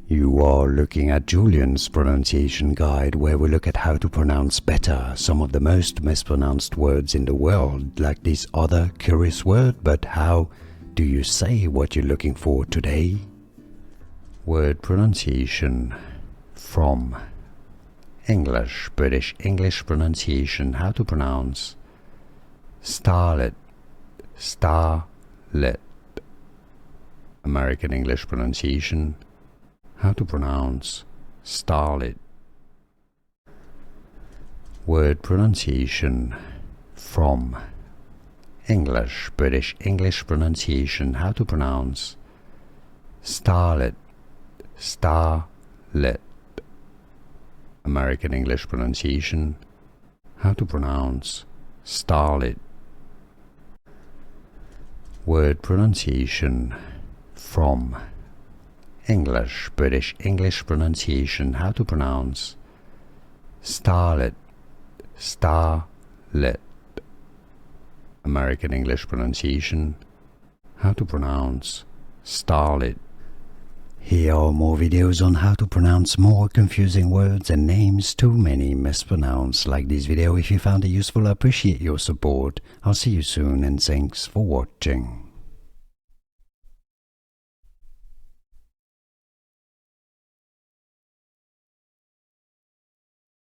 You are looking at Julian's pronunciation guide, where we look at how to pronounce better some of the most mispronounced words in the world, like this other curious word. But how do you say what you're looking for today? Word pronunciation from English, British English pronunciation, how to pronounce starlet, starlet. American English pronunciation, how to pronounce starlet. Word pronunciation from English, British English pronunciation, how to pronounce starlet, starlet. American English pronunciation, how to pronounce starlet. Word pronunciation from English, British English pronunciation, how to pronounce starlet, starlet. American English pronunciation, how to pronounce starlet. Here are more videos on how to pronounce more confusing words and names too many mispronounced. Like this video if you found it useful. I appreciate your support. I'll see you soon and thanks for watching.